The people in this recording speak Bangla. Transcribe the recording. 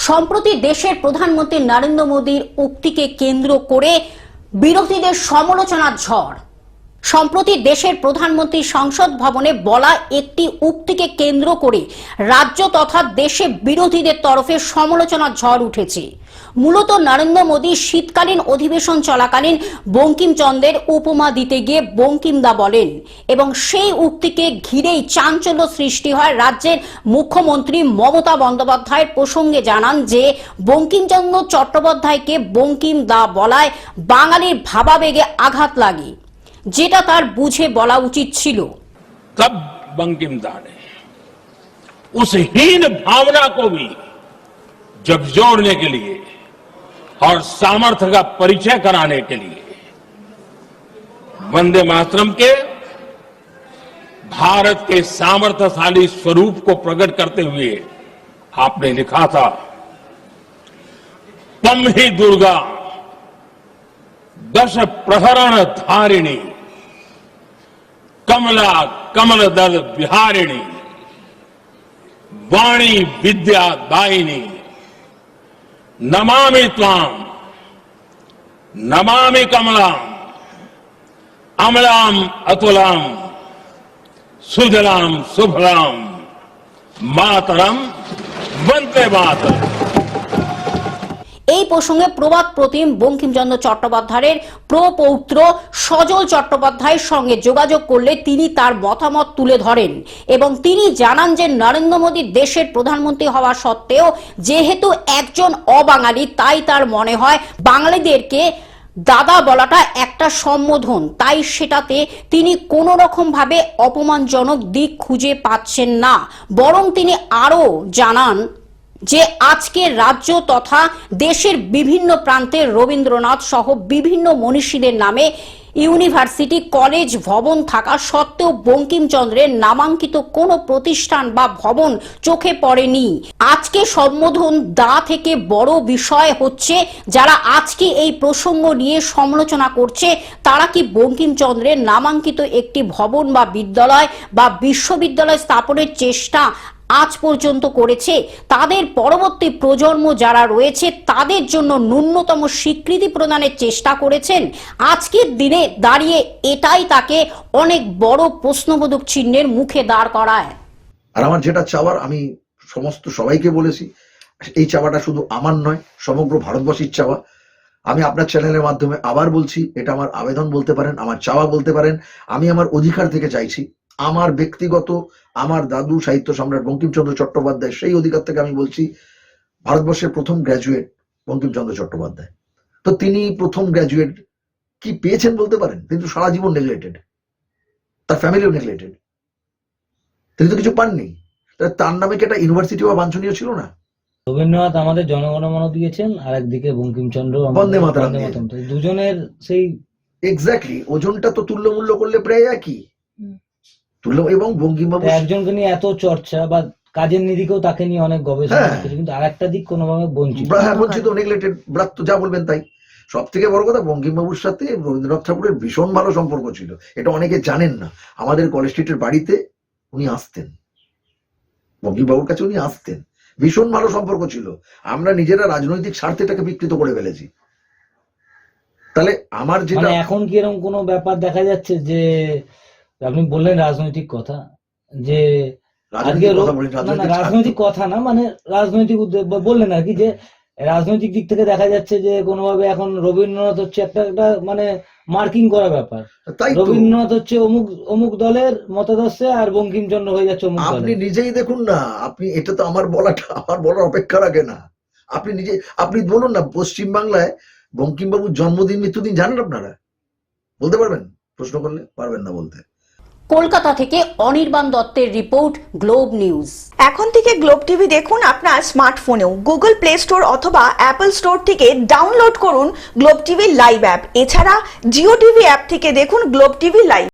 সম্প্রতি দেশের প্রধানমন্ত্রী নরেন্দ্র মোদীর উক্তিকে কেন্দ্র করে বিরোধীদের সমালোচনার ঝড়। সম্প্রতি দেশের প্রধানমন্ত্রী সংসদ ভবনে বলা একটি উক্তিকে কেন্দ্র করে রাজ্য তথা দেশে বিরোধীদের তরফে সমালোচনার ঝড় উঠেছে। মূলত নরেন্দ্র মোদী শীতকালীন অধিবেশন চলাকালীন বঙ্কিমচন্দ্রের উপমা দিতে গিয়ে বঙ্কিমদা বলেন এবং সেই উক্তিকে ঘিরেই চাঞ্চল্য সৃষ্টি হয়। রাজ্যের মুখ্যমন্ত্রী মমতা বন্দ্যোপাধ্যায়ের প্রসঙ্গে জানান যে বঙ্কিমচন্দ্র চট্টোপাধ্যায়কে বঙ্কিমদা বলায় বাঙালির ভাবাবেগে আঘাত লাগে, যেটা তার বুঝে বলা উচিত ছিল। तब बंकिमदा ने उस हीन भावना को भी झकझोरने के लिए और सामर्थ्य का परिचय कराने के लिए वंदे मातरम के भारत के सामर्थ्यशाली स्वरूप को प्रकट करते हुए आपने लिखा था, तम ही दुर्गा दश प्रहरण धारिणी कमला कमल दल विहारिणी वाणी विद्या दायिनी नमामि त्वाम नमामि कमलाम अमलाम अतुलाम सुजलाम सुफलाम मातरम वंदे मातरम। এই প্রসঙ্গে প্রবাদ প্রতিম বঙ্কিমচন্দ্র চট্টোপাধ্যায়ের প্রপৌত্র সজল চট্টোপাধ্যায়ের সঙ্গে যোগাযোগ করলে তিনি তার মতামত তুলে ধরেন এবং তিনি জানান যে নরেন্দ্র মোদী দেশের প্রধানমন্ত্রী হওয়া সত্ত্বেও যেহেতু একজন অবাঙালি, তাই তার মনে হয় বাঙালিদেরকে দাদা বলাটা একটা সম্বোধন, তাই সেটাতে তিনি কোনো রকম ভাবে অপমানজনক দিক খুঁজে পাচ্ছেন না। বরং তিনি আরো জানান যে আজকে রাজ্য তথা দেশের বিভিন্ন প্রান্তে রবীন্দ্রনাথ সহ বিভিন্ন মনীষীদের নামে ইউনিভার্সিটি কলেজ ভবন থাকা সত্ত্বেও বঙ্কিমচন্দ্রের নামাঙ্কিত কোনো প্রতিষ্ঠান বা ভবন চোখে পড়েনি। আজকে সম্বোধন দা থেকে বড় বিষয় হচ্ছে যারা আজকে এই প্রসঙ্গ নিয়ে সমালোচনা করছে তারা কি বঙ্কিমচন্দ্রের নামাঙ্কিত একটি ভবন বা বিদ্যালয় বা বিশ্ববিদ্যালয় স্থাপনের চেষ্টা আজ পর্যন্ত করেছে? তাদের পরবর্তী প্রজন্ম যারা রয়েছে তাদের জন্য ন্যূনতম স্বীকৃতি প্রদানের চেষ্টা করেছেন? আজকের দিনে দাঁড়িয়ে এটাই তাকে অনেক বড় প্রশ্নবোধক চিহ্নের মুখে দাঁড় করায়। আর আমার যেটা চাওয়ার, আমি সমস্ত সবাইকে বলেছি, এই চাওয়াটা শুধু আমার নয়, সমগ্র ভারতবাসীর চাওয়া। আমি আপনার চ্যানেলের মাধ্যমে আবার বলছি, এটা আমার আবেদন বলতে পারেন, আমার চাওয়া বলতে পারেন। আমি আমার অধিকার থেকে চাইছি, আমার ব্যক্তিগত, আমার দাদু সাহিত্য সম্রাট বঙ্কিমচন্দ্র চট্টোপাধ্যায়, সেই অধিকার থেকে আমি বলছি, ভারতবর্ষের প্রথম গ্র্যাজুয়েট বঙ্কিমচন্দ্র চট্টোপাধ্যায়। তো তিনি প্রথম গ্র্যাজুয়েট, কি পেয়েছেন বলতে পারেন? কিন্তু সারা জীবন নেগলেক্টেড, তার ফ্যামিলিও নেগলেক্টেড, তিনি তো কিছু পাননি। তার নামে কি একটা ইউনিভার্সিটি বা বাঞ্ছনীয় ছিল না? রবীন্দ্রনাথ আমাদের জনগণমন দিয়েছেন, আর একদিকে বঙ্কিমচন্দ্র বন্দে মাতরম, দুজনের সেই এক্স্যাক্টলি ওজনটা তো তুল্যমূল্য করলে প্রায় একই। এবং বঙ্কিমবাবু একজনকে নিয়ে এত চর্চা বা কাজের নিদিকেও তাকে নিয়ে অনেক গবেষণা হচ্ছে, কিন্তু আরেকটা দিক কোনোভাবে বঞ্চিত, নেগলেক্টেড, ব্রাত্য যা বলবেন তাই। সব থেকে বড় কথা, বঙ্কিমবাবুর সাথে রবীন্দ্রনাথ ঠাকুরের ভীষণ ভালো সম্পর্ক ছিল, এটা অনেকে জানেন না। আমাদের কলেজ স্ট্রিটের বাড়িতে উনি আসতেন, বঙ্কিমবাবুর কাছে উনি আসতেন, ভীষণ ভালো সম্পর্ক ছিল। আমরা নিজেরা রাজনৈতিক স্বার্থে এটাকে বিকৃত করে ফেলেছি। তাহলে আমার যেটা এখন কি এরকম কোনো ব্যাপার দেখা যাচ্ছে যে আপনি বললেন রাজনৈতিক কথা, যে রাজনৈতিক কথা না, মানে রাজনৈতিক বললেন আর কি, যে রাজনৈতিক দিক থেকে দেখা যাচ্ছে যে কোনোভাবে এখন রবীন্দ্রনাথ হচ্ছে একটা মানে মার্কিং করা ব্যাপার। রবীন্দ্রনাথ হচ্ছে অমুক দলের মতাদর্শে আর বঙ্কিমচন্দ্র হয়ে যাচ্ছে অমুক দলের। আপনি নিজেই দেখুন না, আপনি এটা তো আমার বলার অপেক্ষা রাখে না। আপনি বলুন না, পশ্চিমবাংলায় বঙ্কিমবাবুর জন্মদিন মৃত্যুদিন জানেন আপনারা? বলতে পারবেন? প্রশ্ন করলে পারবেন না বলতে। কলকাতা থেকে অনির্বাণ দত্তের রিপোর্ট, গ্লোব নিউজ। এখন থেকে গ্লোব টিভি দেখুন আপনার স্মার্টফোনেও। গুগল প্লে স্টোর অথবা অ্যাপল স্টোর থেকে ডাউনলোড করুন গ্লোব টিভি লাইভ অ্যাপ। এছাড়া জিও টিভি অ্যাপ থেকে দেখুন গ্লোব টিভি লাইভ।